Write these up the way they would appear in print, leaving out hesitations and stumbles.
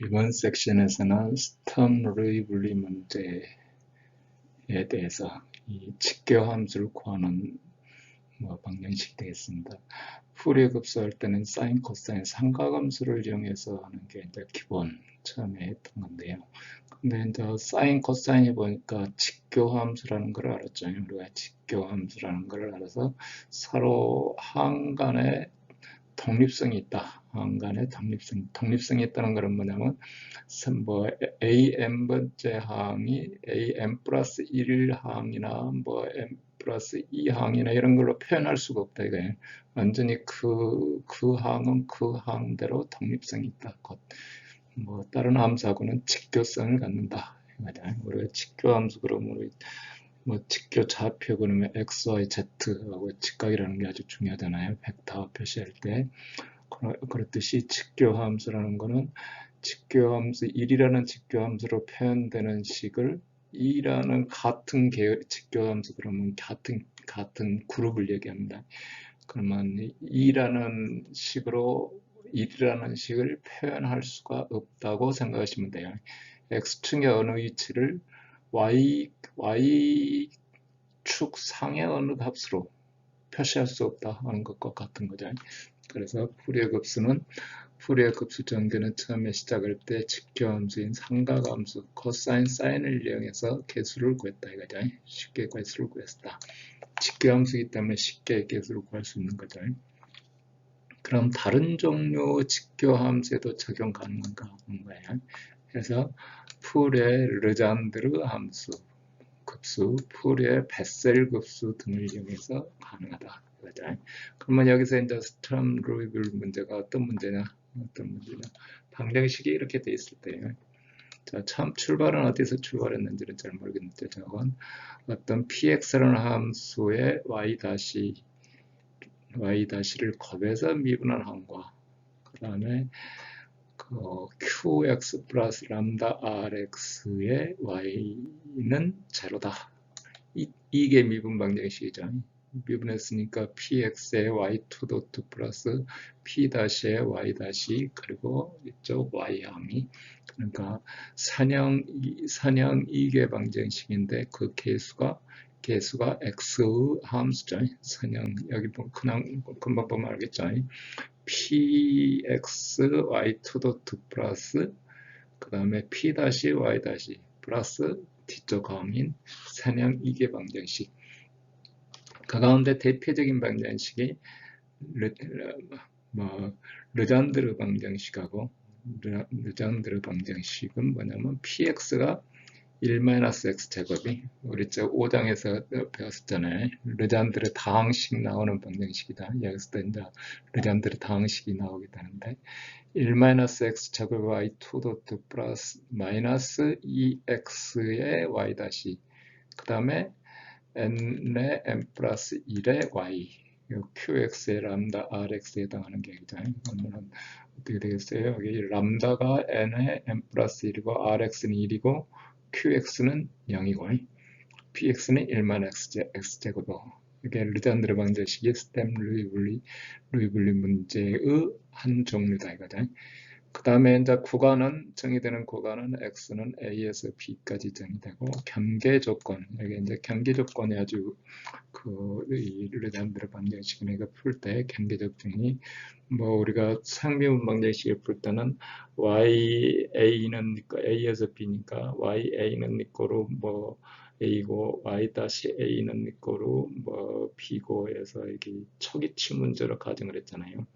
이번 섹션에서는 스턴 루이블리 문제에 대해서 이 직교 함수를 구하는 방정식이 되겠습니다. 푸리에 급수할 때는 사인, 코사인, 삼각함수를 이용해서 하는 게 이제 기본 처음에 했던 건데요. 근데 이제 사인, 코사인이 보니까 직교함수라는 걸 알았죠. 우리가 직교함수라는 걸 알아서 서로 항 간에 독립성이 있다. 항간에 독립성이 있다는 것은 뭐냐면 AN번째 항이 AN 플러스 1 항이나 M 플러스 2 항이나 이런 걸로 표현할 수가 없다. 이거예요. 완전히 그 항은 그 항대로 독립성이 있다. 곧 다른 함수하고는 직교성을 갖는다. 우리가 직교 함수 그러면 직교 좌표 그러면 x, y, z하고 직각이라는 게 아주 중요하잖아요. 벡터 표시할 때. 그렇듯이 직교함수라는 것은 직교함수 1이라는 직교함수로 표현되는 식을 2라는 같은 계열 직교함수 그러면 같은 그룹을 얘기합니다. 그러면 2라는 식으로 1이라는 식을 표현할 수가 없다고 생각하시면 돼요. x축의 어느 위치를 y축 상의 어느 값으로 표시할 수 없다 하는 것과 같은 거죠. 그래서 푸리에 급수는 푸리에 급수 전개는 처음에 시작할 때 직교함수인 삼각함수 코사인, 사인을 이용해서 개수를 구했다 이거죠. 쉽게 개수를 구했다. 직교함수이기 때문에 쉽게 개수를 구할 수 있는 거죠. 그럼 다른 종류 직교함수에도 적용 가능한가 하는 거예요. 그래서 푸리의 르잔드르 함수 급수, 푸리의 베셀 급수 등을 이용해서 가능하다. 그러면 여기서 이제 스턴 루이블 문제가 어떤 문제냐? 방정식이 이렇게 돼 있을 때요. 자, 처음 출발은 어디서 출발했는지는 잘 모르겠는데 저건 어떤 px라는 함수의 y''를 곱해서 미분한 함과 그 다음에 qx 플러스 람다 rx의 y는 제로다. 이게 미분 방정식이죠. 미분했으니까 px의 y2 도트 플러스 p-의 y- 그리고 이쪽 y함이 그러니까 선형 2개 방정식인데 그 개수가 x의 함수죠. 선형 여기 그냥 금방 보면 알겠죠. px y2 도트 플러스 그 다음에 p-y- 플러스 뒤쪽 함인 선형 2개 방정식. 그 가운데 대표적인 방정식이 르잔드르 방정식하고 르잔드르 방정식은 뭐냐면 px가 1-x 제곱이 우리 저 5장에서 배웠었잖아요. 르잔드르 다항식 나오는 방정식이다. 여기서도 이제 르잔드르 다항식이 나오게 되는데 1-x 제곱 y2 도트 플러스 마이너스 2x의 y 다시 그 다음에 n의 n 플러스 1의 y qx의 람다 rx에 해당하는 계획이잖아요. 그러면 어떻게 되겠어요? 여기 람다가 n의 n 플러스 1이고 rx는 1이고 qx는 0이고 px는 1-x제곱이고 이게 르잔드르 방정식이 스템 루이블리 문제의 한 종류다 이거죠. 그 다음에 이제 구간은 정의되는 구간은 x는 a에서 b까지 정의되고 경계 조건 여기 이제 경계 조건이 아주 이 르잔드르 방정식을 풀 때 경계적 정의 우리가 상미분 방정식을 풀 때는 a는 a에서 b니까 ya는 니꼬로 a고 y-a는 니꼬로 b고 해서 여기 초기치 문제로 가정을 했잖아요.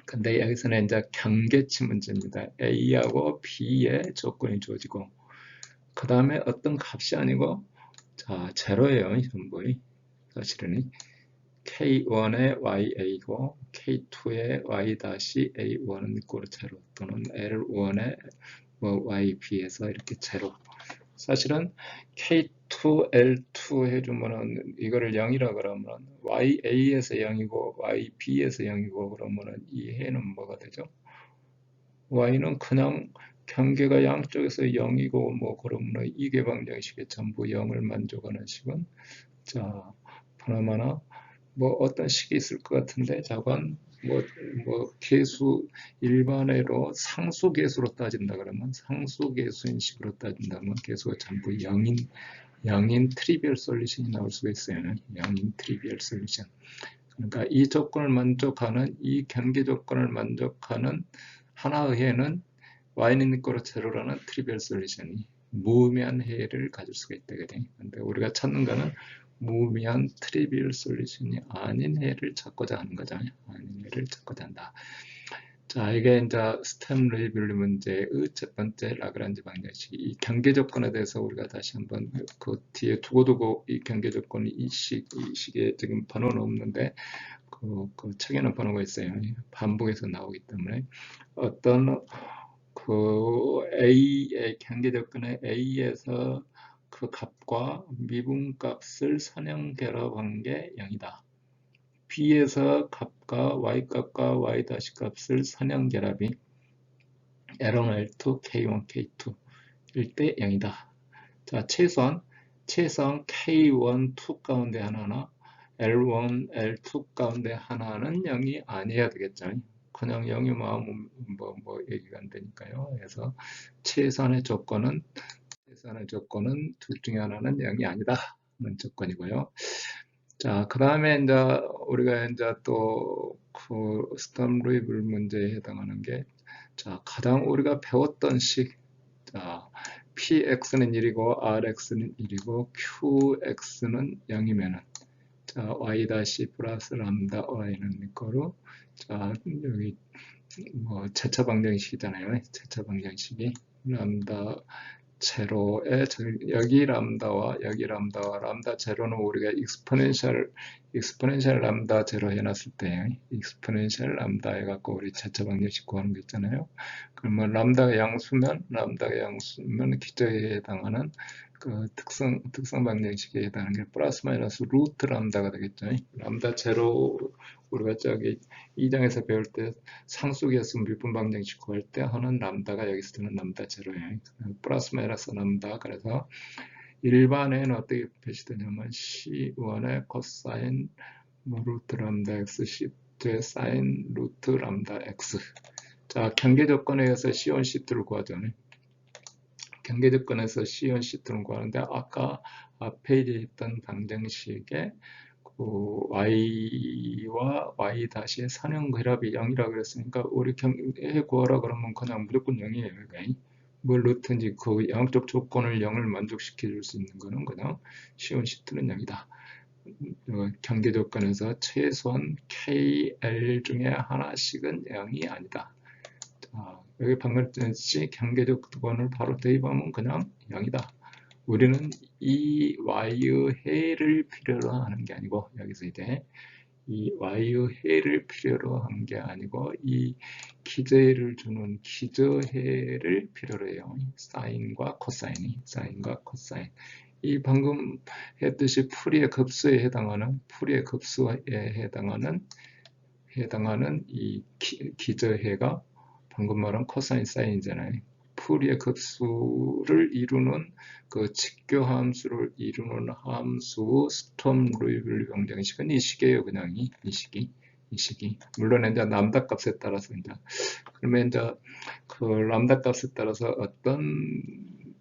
근데 여기서는 이제 경계치 문제입니다. A하고 B의 조건이 주어지고 그 다음에 어떤 값이 아니고 자 제로예요. 전부 사실은 K1의 YA고 K2의 Y-A1은 이꼴 제로 또는 L1의 YB에서 이렇게 제로 사실은 K2, L2 해주면은 이거를 0이라 그러면 YA에서 0이고 YB에서 0이고 그러면은 이 해는 뭐가 되죠? Y는 그냥 경계가 양쪽에서 0이고 그러면은 이계 방정식에 전부 0을 만족하는 식은 자, 보나마나 어떤 식이 있을 것 같은데 저건 뭐 계수 일반회로 상수계수로 따진다 그러면 상수계수인 식으로 따진다면 계수가 전부 0인 트리비얼 솔루션이 나올 수가 있어요. 0인 트리비얼 솔루션. 그러니까 이 조건을 만족하는 이 경계 조건을 만족하는 하나의 해는 y는 이꼬로 제로라는 트리비얼 솔루션이 무의미한 해를 가질 수가 있다. 근데 우리가 찾는 거는 무의미한 트리비얼 솔루션이 아닌 해를 찾고자 하는 거죠. 아닌 해를 찾고자 한다. 자, 이게 이제 스템 레이블리 문제의 첫 번째 라그란지 방정식. 이 경계 조건에 대해서 우리가 다시 한번 그 뒤에 두고두고 이 경계 조건이 이 식에 지금 번호는 없는데 그 책에는 번호가 있어요. 반복해서 나오기 때문에 어떤 그 A의 경계 조건의 A에서 그 값과 미분값을 선형 결합한 게 0이다. B에서 값과 Y값과 Y' 값을 선형 결합이 L1, L2, K1, K2일 때 0이다. 자, 최소한 K1, 2 가운데 하나나 L1, L2 가운데 하나는 0이 아니어야 되겠죠. 그냥 0이면 뭐 얘기가 안 되니까요. 그래서 최소한의 조건은 둘 중에 하나는 0이 아니다. 는 조건이고요. 자, 그 다음에 이제 우리가 이제 또 그 스톰 루이블 문제에 해당하는 게, 자, 가장 우리가 배웠던 식, 자, px는 1이고 rx는 1이고 qx는 0이면은, 자, y 다시 플러스 람다 y는 이거로, 자, 여기 뭐 제차 방정식이잖아요. 제차 방정식이 람다 제로에 여기 람다와 람다 제로는 우리가 익스포넨셜 람다 제로 해놨을 때 익스포넨셜 람다 해갖고 우리 제차 방정식 구하는 거 있잖아요. 그러면 람다가 양수면 기저에 해당하는 그 특성 방정식에 해당하는 게 플러스 마이너스 루트 람다가 되겠죠. 람다 제로 우리가 저기 2장에서 배울 때 상수계수 미분 방정식 구할 때 하는 람다가 여기서 쓰는 람다 제로예요. 플러스 마이너스 람다. 그래서 일반에는 어떻게 표시되냐면 C1의 코사인 루트 람다 x, C2의 사인 루트 람다 x. 자, 경계 조건에 의해서 C1, C2를 구하죠. 경계 조건에서 C1, C2를 구하는데 아까 앞에 있던 방정식에 그 y와 y 다시의 선형 결합이 0이라고 그랬으니까 우리 해 구하라 그러면 그냥 무조건 0이에요. 뭘 넣든지 그 양쪽 조건을 0을 만족시켜 줄 수 있는 거는 그냥 C1, C2는 0이다. 경계 조건에서 최소한 KL 중에 하나씩은 0이 아니다. 자, 여기 방금 전에 경계 조건을 바로 대입하면 그냥 0이다. 우리는 이 y의 해를 필요로 하는 게 아니고 여기서 이제 이 y의 해를 필요로 한 게 아니고 이 기저해를 주는 기저해를 필요로 해요. 사인과 코사인. 이 방금 했듯이 풀이의 급수에 해당하는 이 기저해가 방금 말한 코사인 사인이잖아요. 풀이의 급수를 이루는 그 직교 함수를 이루는 함수 스톰 루이블리 방정식은 이 식이에요. 그냥 이 식이. 물론 이제 람다 값에 따라서 이제 그러면 이제 그 람다 값에 따라서 어떤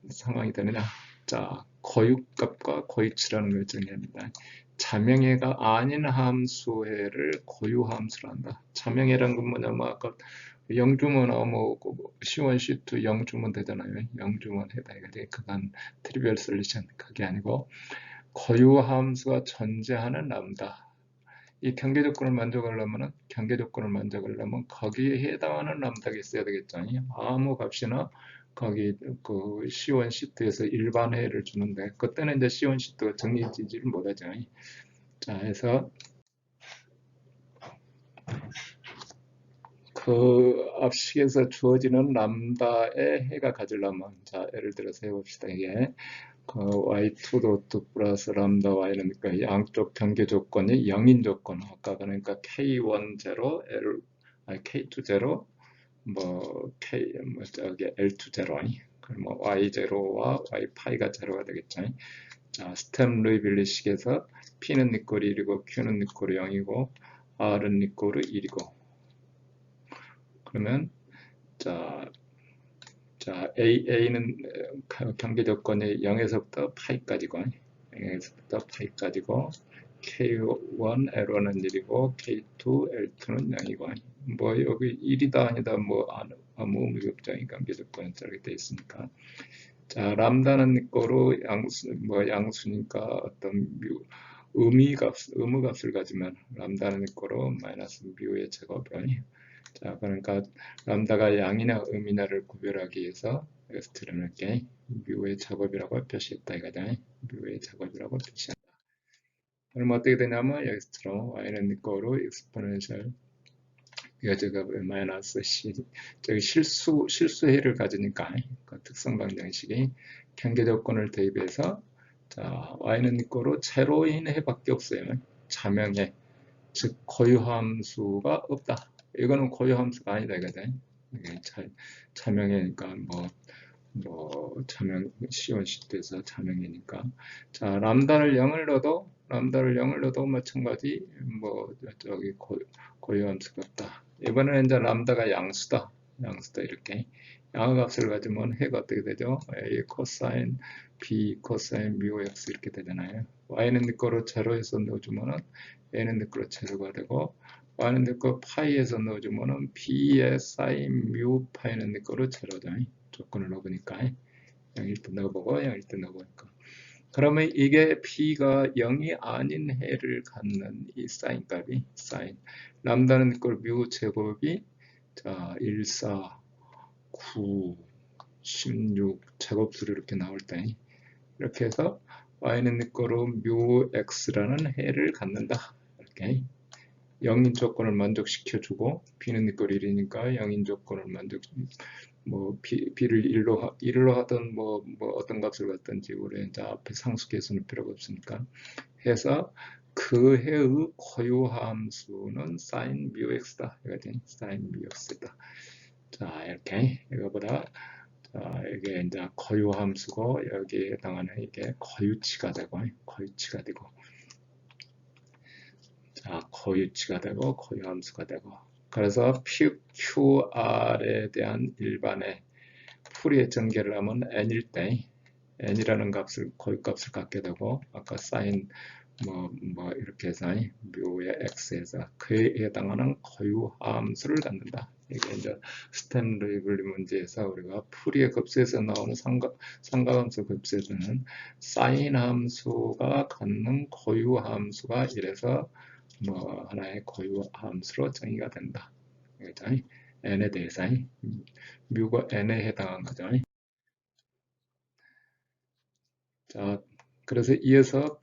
상황이 되느냐. 자, 고유값과 고유치라는 걸 정의합니다. 자명해가 아닌 함수해를 고유함수로 한다. 자명해란 건 뭐냐면 아까 0주면 뭐 C1, C2 0주면 되잖아요. 0주면 해당이 그간 트리비얼 솔루션 그게 아니고 고유함수가 존재하는 람다. 이 경계 조건을 만족하려면 거기에 해당하는 람다가 있어야 되겠죠. 아무 값이나 거기 그 C1, C2에서 일반해를 주는데 그때는 이제 C1, C2가 정리지지를 못하죠. 자, 해서 그 앞식에서 주어지는 람다의 해가 가지려면, 자, 예를 들어서 해봅시다. 이게 그 y2 도트 플러스 람다 y는 그러니까 양쪽 경계 조건이 0인 조건. 아까 그러니까 k1 제로, k2 제로, 저기 l2 제로 아니? 그럼 y 제로와 y 파이가 제로가 되겠죠. 자, 스템 루이빌리식에서 p는 니꼴이 1이고 q는 니꼴이 0이고 r은 니꼴이 1이고 그러면 자 A는 경계 조건이 0에서부터 파이까지고 0에서부터 파이까지고 K1 L1은 1이고 K2 L2는 0이고 뭐 여기 1이다 아니다 뭐 아무 의미가 없죠. 관계 조건은 저렇게 돼 있으니까. 자 람다는 이거로 양수니까 어떤 의무값을 가지면 람다는 이거로 마이너스 뮤의 제곱을 자 그러니까 람다가 양이나 음이나를 구별하기 위해서 엑스트라는 이렇게 뮤의 작업이라고 표시했다 이거다. 뮤의 작업이라고 표시한다. 그럼 어떻게 되냐면 엑스트라 y는 이거로 익스포넨셜 이거 제가 마이너스 c 저기 실수해를 가지니까 그 특성 방정식이 경계 조건을 대입해서 자 y는 이거로 제로인 해밖에 없어요. 자명해 즉 고유함수가 없다. 이거는 고유함수가 아니다 이거든. 이게 자명이니까 자명 시원시트에서 자명이니까 자 람다를 0을 넣어도 마찬가지 저기 고유함수가 없다. 이번에는 이제 람다가 양수다 이렇게 양의 값을 가지면 해가 어떻게 되죠? A 코사인 B 코사인 뮤 X 이렇게 되잖아요. y는 내 거로 제로에서 넣어주면은 a는 내 거로 제로가 되고 y는 내 거 파이에서 넣어주면은 b의 사인 뮤 파이는 내 거로 제로다. 조건을 넣어보니까 0일 때 넣어보고 0일 때 넣어보니까 그러면 이게 b가 0이 아닌 해를 갖는 이 사인 값이 사인 람다는 내 거로 뮤 제곱이 자 1, 4, 9, 16 제곱수로 이렇게 나올 때 이렇게 해서 y는 내 거로 뮤 x라는 해를 갖는다. 이렇게 0인 조건을 만족시켜주고 b는 내 거로 1이니까 0인 조건을 b를 1로 하든 어떤 값을 갖든지 우리 이제 앞에 상수계수는 필요가 없으니까 해서 그 해의 고유함수는 sin μx다. 이거지. sin μx다. 자 이렇게 이거보다 자, 이게 이제 고유함수고 여기에 해당하는 이게 고유치가 되고 자 고유치가 되고 고유함수가 되고 그래서 QR에 대한 일반의 풀이의 전개를 하면 n일 때 n이라는 값을 고유값을 갖게 되고 아까 사인 이렇게 해서 묘의 x에서 그에 해당하는 고유함수를 갖는다. 이게 이제 스탠레이블리 문제에서 우리가 풀이의 급수에서 나오는 상가함수 급수에서는 사인 함수가 갖는 고유함수가 이래서 하나의 고유함수로 정의가 된다. 그죠? n에 대해서 뮤가 n에 해당한 거죠. 자, 그래서 이어서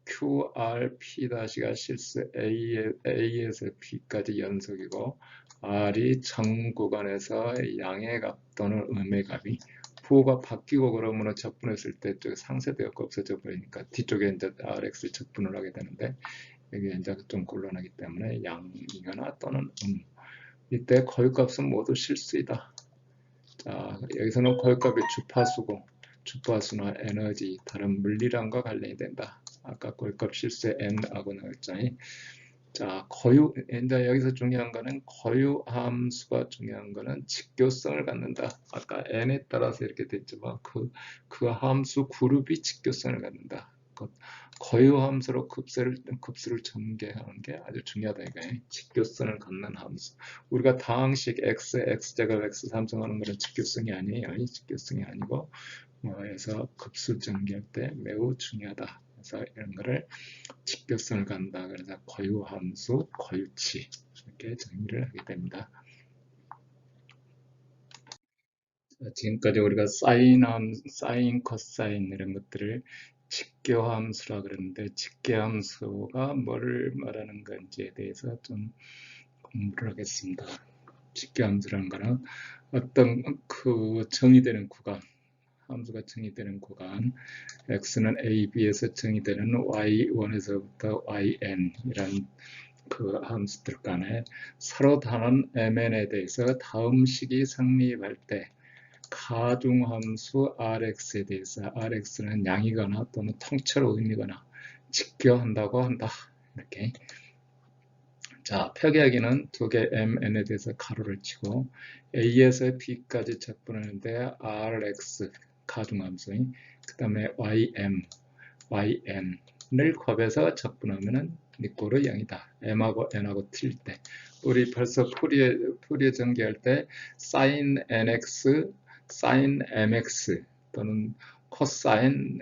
QRP-가 실수 A에서 B까지 연속이고 R이 정 구간에서 양의 값 또는 음의 값이 부호가 바뀌고 그러면 적분했을 때 상세되었고 없어져 버리니까 뒤쪽에 이제 RX 적분을 하게 되는데 여기 이제 좀 곤란하기 때문에 양이거나 또는 이때 고유값은 모두 실수이다. 자, 여기서는 고유값이 주파수고 주파수나 에너지, 다른 물리량과 관련이 된다. 아까 고유값 실수의 n하고 나왔잖아요. 자, 이제 여기서 중요한 거는 고유함수가 중요한 거는 직교성을 갖는다. 아까 n에 따라서 이렇게 됐지만 그 함수 그룹이 직교성을 갖는다. 고유함수로 급수를 전개하는 게 아주 중요하다 이거예요. 직교성을 갖는 함수. 우리가 다항식 x제곱 x 삼성하는 거는 직교성이 아니에요. 직교성이 아니고 그래서 급수 전개할 때 매우 중요하다. 그래서 이런 거를 직교성을 갖는다. 그래서 고유함수, 고유치 이렇게 정의를 하게 됩니다. 지금까지 우리가 사인, 코사인 이런 것들을 직교함수라 그러는데 직교함수가 뭐를 말하는 건지에 대해서 좀 공부를 하겠습니다. 직교함수라는 거는 어떤 정의되는 구간, 함수가 정의되는 구간, x는 a, b에서 정의되는 y1에서부터 yn 이란 그 함수들 간에 서로 다른 mn에 대해서 다음 식이 성립할 때 가중함수 Rx에 대해서 Rx는 양이거나 또는 통째로 의미거나 직교한다고 한다. 이렇게 자, 표기하기는 두 개 mn에 대해서 가로를 치고 a에서 b까지 적분하는데 rx 가중함수, 그 다음에 yn을 곱해서 적분하면은 니꼬르 0이다. m하고 n하고 틀릴 때 우리 벌써 푸리에 전개할 때 sin nx, sin mx 또는 cosine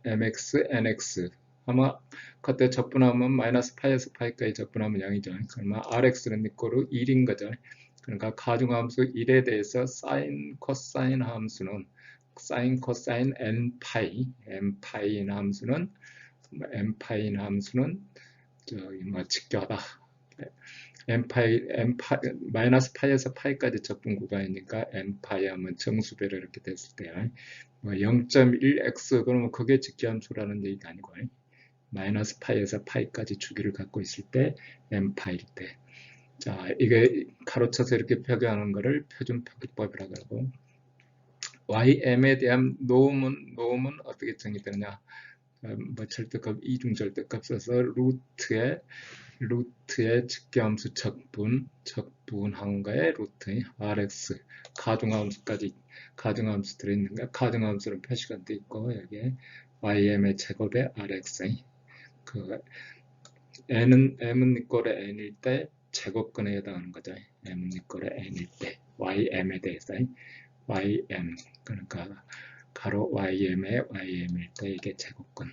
mx, nx 아마 그때 적분하면 마이너스 파이에서 파이까지 적분하면 0이죠. 그러면 rx는 니꼬르 1인 거죠. 그러니까 가중함수 1에 대해서 sin, cosine 함수는 sin, cosine n파이 함수는 저기 뭐 직교하다. 마이너스 파이에서 파이까지 적분 구간이니까 n파이 하면 정수배로 이렇게 됐을 때 뭐 0.1x 그러면 그게 직교함수라는 얘기가 아니고 마이너스 파이에서 파이까지 주기를 갖고 있을 때 n파일 때. 자, 이게 가로쳐서 이렇게 표기하는 거를 표준 표기법이라고 하고 ym에 대한 노음은 어떻게 정의되느냐? 뭐 절대값, 이중절대값 써서 루트의 직계함수 적분한 거에 루트 rx 가중함수 들어있는가? 가중함수는 표시가 돼 있고 여기에 ym의 제곱에 rx 그 m은 니꼴의 n일 때 제곱근에 해당하는 거죠. m은 니꼴의 n일 때 ym에 대해서 ym 그러니까 가로 ym의 ym일 때 이게 제곱근.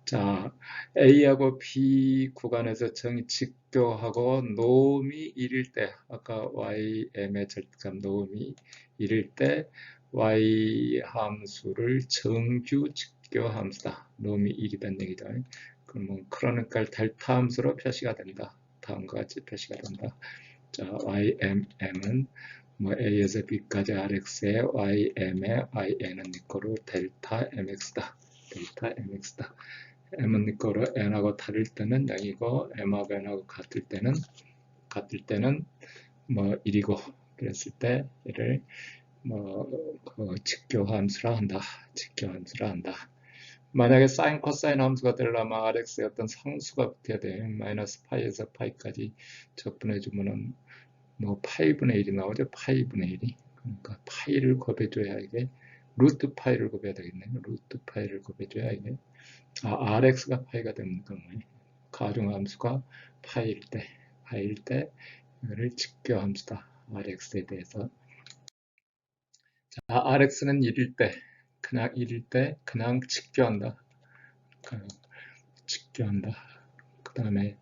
자, A하고 B 구간에서 정의 직교하고 노음이 1일 때 아까 ym의 절대값 노음이 1일 때 y 함수를 정규 직교 함수다. 노음이 1이란 얘기다. 그러면 그러니까 델타 함수로 표시가 된다. 다음과 같이 표시가 된다. 자, ym은 뭐 a에서 b까지 rx에 ym의 yn은 니꼬로 델타 mx다. 델타 mx다. m은 니꼬로 n하고 다를 때는 0이고 m하고 n하고 같을 때는 뭐 1이고 그랬을 때 이를 그 직교함수라 한다. 직교함수라 한다. 만약에 사인 코사인 함수가 되려면 rx의 어떤 상수가 붙어야 돼. 마이너스 파이에서 파이까지 적분해 주면은 뭐 파이분의 1이 나오죠. 파이분의 1이. 그러니까 파이를 곱해줘야 이게 루트 파이를 곱해야 되겠네. 루트 파이를 곱해줘야 이게 rx가 파이가 되는 경우에 가중함수가 파이일 때 이거를 직교함수다. rx에 대해서. 자, rx는 1일 때 그냥 직교한다. 직교한다. 그 다음에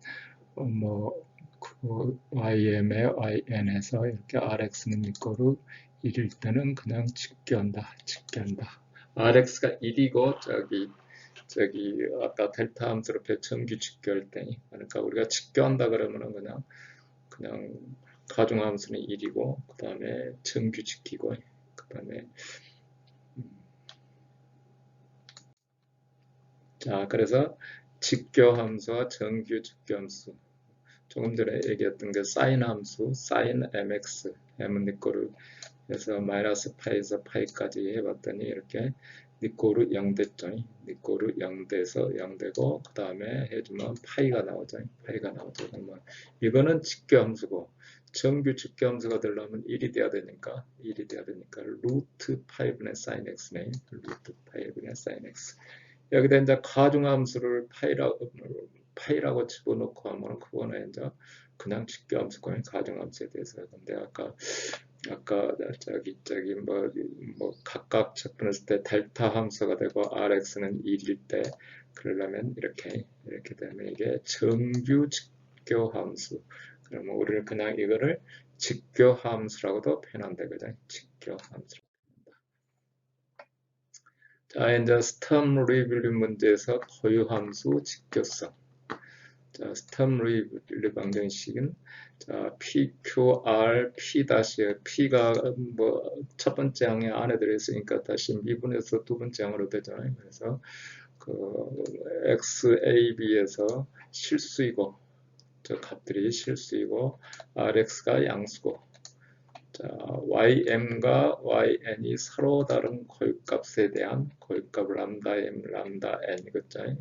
그 ym의 yn에서 이렇게 rx는 이거로 1일 때는 그냥 직교한다. rx가 1이고 저기 아까 델타 함수로 정규 직교할 때 그러니까 우리가 직교한다 그러면은 그냥 가중함수는 1이고 그 다음에 정규 지키고 그 다음에 자 그래서 직교함수와 정규 직교함수 조금 전에 얘기했던 게 사인 함수 사인 mx m은 니꼬르 해서 마이너스 파이에서 파이까지 해봤더니 이렇게 니꼬르 0됐죠. 니꼬르 0돼서 0되고 그 다음에 해주면 파이가 나오죠. 그러면 이거는 직교함수고 정규 직교함수가 되려면 1이 돼야 되니까 루트 파이분의 사인 x네. 루트 파이분의 사인 x. 여기다 이제 가중함수를 파이라고 집어넣고 하면 그거는 이제 그냥 직교함수고 가중함수에 대해서. 근데 아까 저기 뭐 각각 적분했을 때 델타 함수가 되고 rx는 1일 때 그러려면 이렇게 되면 이게 정규 직교함수. 그러면 우리는 그냥 이거를 직교함수라고도 표현한다 그죠? 직교함수. 자, 이제 스텀 리빌리 문제에서 고유함수 직교성. 자, 스텀 리빌리 방정식은 자, PQR, P가 뭐 첫 번째 항에 안에 들어있으니까 다시 미분해서 두 번째 항으로 되잖아요. 그래서 그 XAB에서 실수이고 저 값들이 실수이고 RX가 양수고 자, ym과 yn이 서로 다른 고유값에 대한 고유값 람다 m, 람다 n 이거죠.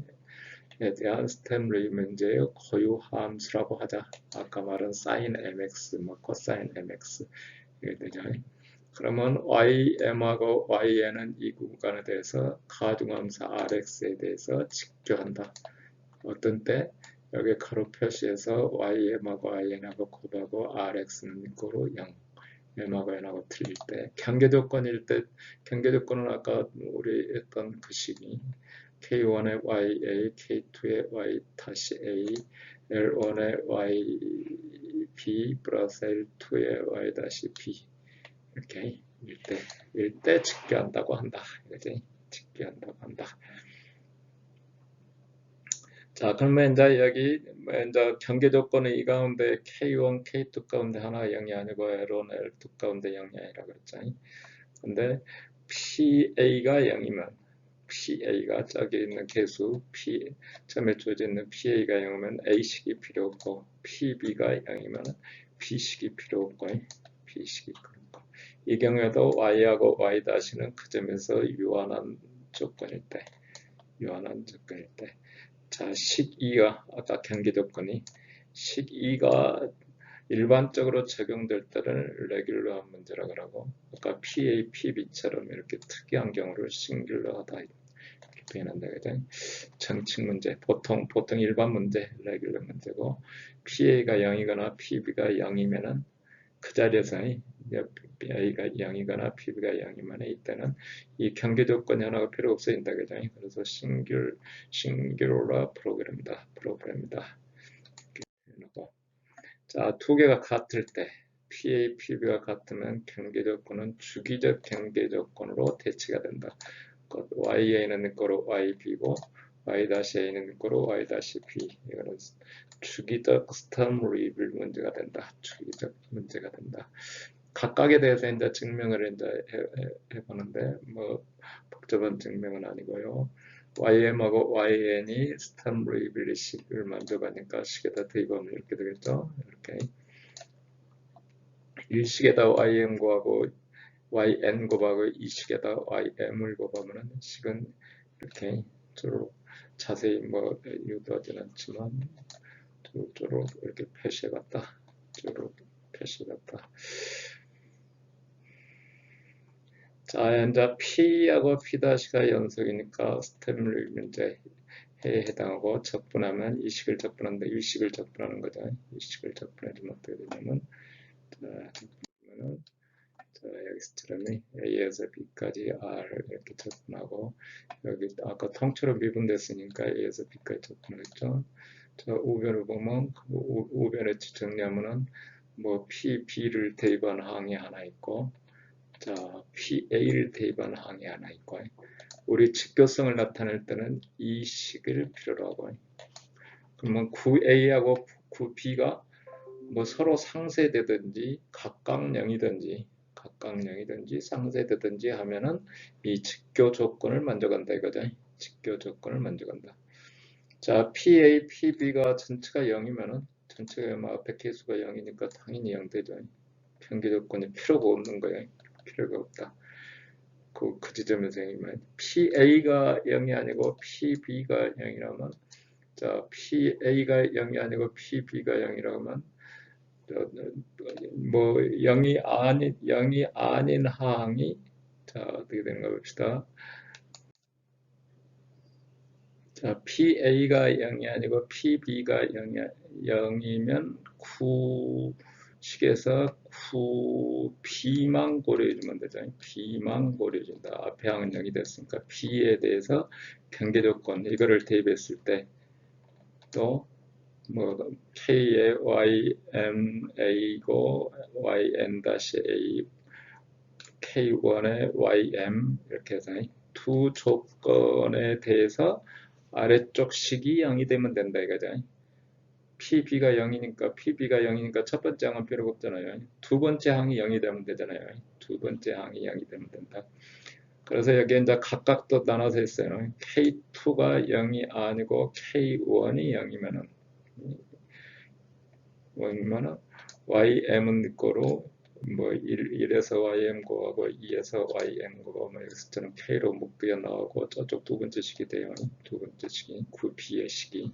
대한 스템 레이브 문제의 고유 함수라고 하자. 아까 말한 sin mx, 뭐 코사인 mx 이게 되죠. 그러면 ym하고 yn은 이 구간에 대해서 가중함수 rx에 대해서 직교한다. 어떤 때? 여기 가로 표시해서 ym하고 yn하고 곱하고 rx는 이거로 0, m하고 n하고 틀릴 때, 경계조건일 때, 경계조건은 아까 우리 했던 그 식이 k1의 ya, k2의 y-a, l1의 yb 플러스 l2의 y-b 이렇게 일대 직교한다고 한다. 이거지? 직교한다고 한다. 자, 그러면 이제 여기 이제 경계 조건은 이 가운데 K1, K2 가운데 하나 0이 아니고 L1, L2 가운데 0이 아니라 그랬죠. 근데 PA가 0이면 PA가 저기 있는 개수 P 처음에 주어져 있는 PA가 0이면 A식이 필요 없고 PB가 0이면 B식이 필요 없고 B식이 필요 없고 이 경우에도 Y하고 Y-는 그 점에서 유한한 조건일 때 자, 식 2가 아까 경계 조건이 식 2가 일반적으로 적용될 때는 레귤러한 문제라 그러고 아까 PA, PB처럼 이렇게 특이한 경우를 싱귤러하다 이렇게 표현한다 그죠? 정칙 문제, 보통 일반 문제, 레귤러 문제고 PA가 0이거나 PB가 0이면은 그 자리에서 A가 0이거나 PB가 0이면 이때는 이 경계 조건이 하나가 필요 없어진다 그죠? 그래서 싱귤러 프로그램이다. 자, 두 개가 같을 때 PA, PB가 같으면 경계 조건은 주기적 경계 조건으로 대치가 된다. YA는 거로 YB고 Y-A는 거로 Y-B 이거는 주기적 스텀 리빌 문제가 된다. 주기적 문제가 된다. 각각에 대해서 이제 증명을 이제 해보는데 뭐 복잡한 증명은 아니고요. YM하고 YN이 스텀 리빌 식을 만족하니까 식에다 대입하면 이렇게 되겠죠. 이렇게 일식에다 YM 곱하고 yn 곱하고 이 식에다 ym을 곱하면 식은 이렇게 쭉 자세히 뭐 유도하진 않지만 쭉 이렇게 표시해봤다. 자, 이제 P하고 P'가 연속이니까 스템을 문제에 해당하고 적분하면 이 식을 적분하는데 이 식을 적분하는 거죠. 이 식을 적분해주면 어떻게 되냐면 자, 여기 스트럼이 A에서 B까지 R을 이렇게 적분하고 여기 아까 통째로 미분됐으니까 A에서 B까지 적분했죠. 자, 우변을 보면 우변에 정리하면은 뭐 PB를 대입한 항이 하나 있고 자, PA를 대입한 항이 하나 있고 우리 직교성을 나타낼 때는 이 식을 필요로 하고 그러면 9A하고 9B가 뭐 서로 상쇄되든지 각각 0이든지 상쇄되든지 하면은 이 직교 조건을 만족한다 이거죠. 직교 조건을 만족한다. 자, PA, PB가 전체가 0이면은 전체가 앞에 개수가 0이니까 당연히 0 되죠. 경계 조건이 필요가 없는 거예요. 필요가 없다. 그 지점에서 0이면 PA가 0이 아니고 PB가 0이라면 자, PA가 0이 아니고 PB가 0이라면 뭐 0이 아닌 항이 자, 어떻게 되는가 봅시다. 자, PA가 0이 아니고 PB가 0이면 식에서 B만 고려해주면 되죠. B만 고려해준다. 앞에 항은 0이 됐으니까 B에 대해서 경계 조건 이거를 대입했을 때 또 뭐 K의 YMA고 YN-A K1의 YM 이렇게 해서 두 조건에 대해서 아래쪽 식이 0이 되면 된다 이거죠. PB가 0이니까 첫 번째 항은 필요가 없잖아요. 두 번째 항이 0이 되면 되잖아요. 두 번째 항이 0이 되면 된다. 그래서 여기 이제 각각 또 나눠서 했어요. K2가 0이 아니고 K1이 0이면은 YM은 거로 뭐 1에서 YM 구하고 2에서 YM 구하고 뭐 여기서 저는 K로 묶여 나오고 저쪽 두 번째 식이 돼요. 두 번째 식이 9B의 식이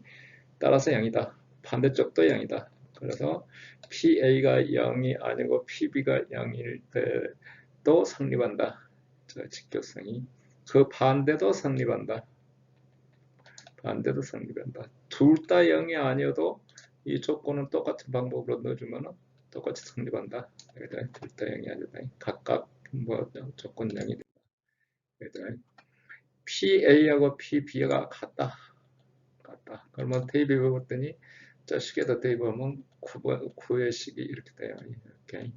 따라서 0이다. 반대쪽도 0이다. 그래서 PA가 0이 아니고 PB가 0일 때도 성립한다. 저 직교성이. 그 반대도 성립한다. 반대도 성립한다. 둘 다 0이 아니어도 이 조건은 똑같은 방법으로 넣어주면 똑같이 성립한다. 둘 다 0이 아니다. 각각 뭐 조건 0이 된다. PA하고 PB가 같다. 그러면 대입해 봤더니 저 식에다 대입하면 9의 식이 이렇게 돼요. 이렇게.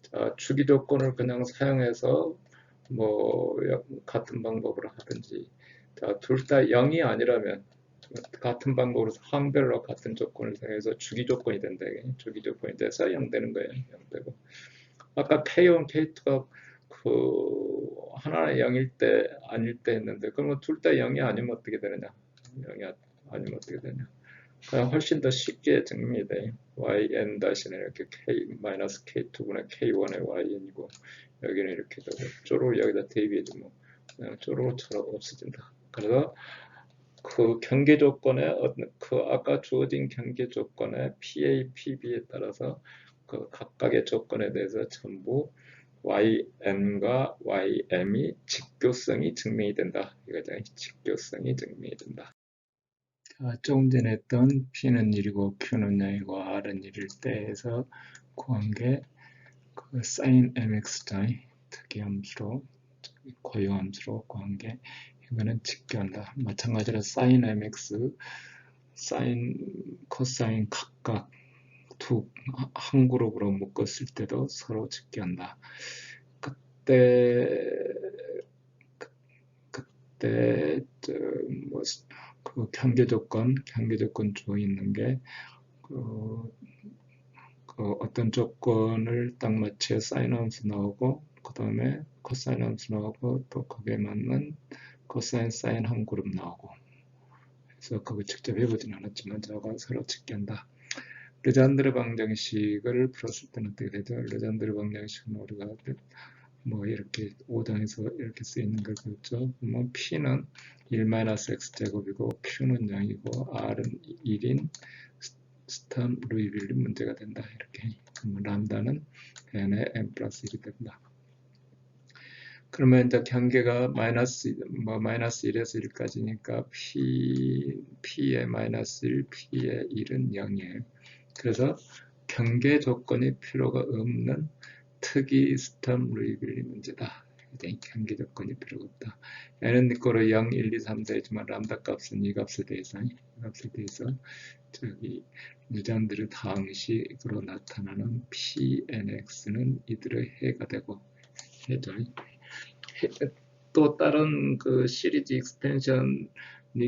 자, 주기 조건을 그냥 사용해서 뭐 같은 방법으로 하든지, 자, 둘 다 0이 아니라면 같은 방법으로 항별로 같은 조건을 사용해서 주기 조건이 된다. 주기 조건이 돼서 0 되는 거예요. 0 되고. 아까 K1, K2가 그 하나는 0일 때 아닐 때 했는데, 그러면 둘 다 0이 아니면 어떻게 되느냐? 0이 아니면 어떻게 되냐? 그냥 훨씬 더 쉽게 증명이 돼. yn 다시는 이렇게 k-k2분의 k1의yn이고, 여기는 이렇게 되고, 쪼로 여기다 대입해주면 그냥 쪼로처럼 없어진다. 그래서 그 경계 조건에 그 아까 주어진 경계 조건에 PA, PB에 따라서 그 각각의 조건에 대해서 전부 YN과 YM이 직교성이 증명이 된다. 이거죠. 직교성이 증명이 된다. 조금 전에 했던 P는 1이고 Q는 0이고 R은 1일 때 해서 구한 게 그 sin mx자의 특이함수로 고유함수로 구한 게 이거는 직교한다. 마찬가지로 sin mx, sin, 코사인 각각 한 그룹으로 묶었을 때도 서로 직교한다. 그때 뭐 그 경계 조건 주어 있는 게 그 어떤 조건을 딱 맞춰 사인 함수 나오고, 그 다음에 코사인 함수 나오고, 또 거기에 맞는 코사인 사인 한 그룹 나오고. 그래서 그거 직접 해보진 않았지만 저거 서로 직견다. 르잔드르 방정식을 풀었을 때는 어떻게 되죠? 르잔드르 방정식은 우리가 뭐 이렇게 5장에서 이렇게 쓰이는 걸 배웠죠. 뭐 P는 1-x제곱이고 Q는 0이고 R은 1인 스턴 루이빌리 문제가 된다. 이렇게. 그러면 람다는 n의 n 플러스 1이 된다. 그러면 이제 경계가 마이너스 1에서 1까지니까 P의 마이너스 1, P의 1은 0이에요. 그래서 경계 조건이 필요가 없는 특이 스턴 루이빌리 문제다. 경계 조건이 필요가 없다. n은 니꼬로 0, 1, 2, 3, 4이지만 람다 값은 이 값에 대해서 저기 르잔드르 다항식으로 나타나는 PNX는 이들의 해가 되고, 해죠. 또 다른 그 시리즈 익스텐션이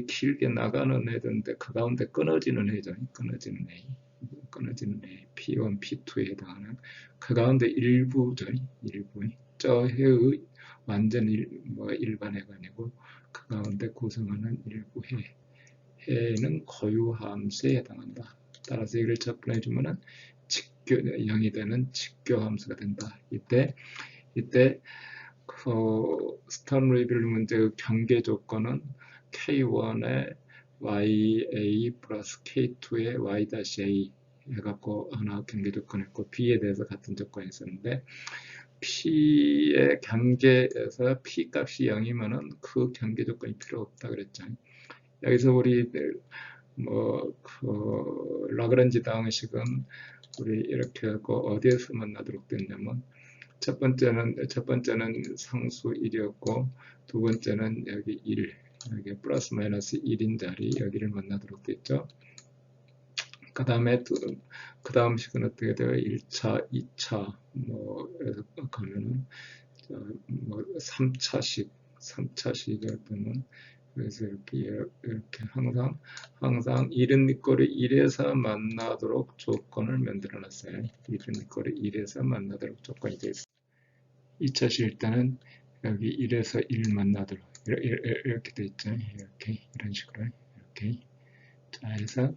길게 나가는 애들인데 그 가운데 끊어지는 애죠. 끊어지는 애. P1, P2에 해당하는 그 가운데 일부죠. 저 해의 완전 일반 해가 아니고 그 가운데 구성하는 일부 해. 해는 고유함수에 해당한다. 따라서 이걸 접근해주면은 0이 되는 직교함수가 된다. 이때 그 스턴 루이빌리 문제의 경계 조건은 K1의 YA 플러스 K2의 Y-A 해갖고 하나 경계 조건 했고, B에 대해서 같은 조건이 있었는데, P의 경계에서 P 값이 0이면은 그 경계 조건이 필요 없다 그랬죠. 여기서 우리 그 라그란지 다항식은 우리 이렇게 하고 어디에서 만나도록 됐냐면, 첫 번째는 상수 1이었고, 두 번째는 여기 1, 여기 플러스 마이너스 1인 자리 여기를 만나도록 됐죠. 그 다음 식은 어떻게 돼요? 1차, 2차 그래서 가면은 뭐 3차식을 보면, 그래서 이렇게 항상 이른 니꼬를 1에서 만나도록 조건을 만들어 놨어요. 이른 니꼬를 1에서 만나도록 조건이 되어 있어요. 2차식 때는 여기 1에서 1 만나도록 이렇게 되어 있죠. 이런 식으로 이렇게. 자, 해서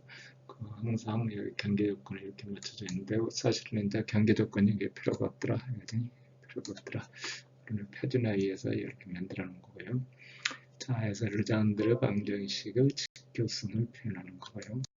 그 항상 여기 경계 조건이 이렇게 맞춰져 있는데 사실은 이제 경계 조건이 이게 필요가 없더라. 필요가 없더라. 그러면 표준화에 의해서 이렇게 만들어 놓은 거고요. 자, 해서 르잔드르 방정식의 직교성을 표현하는 거고요.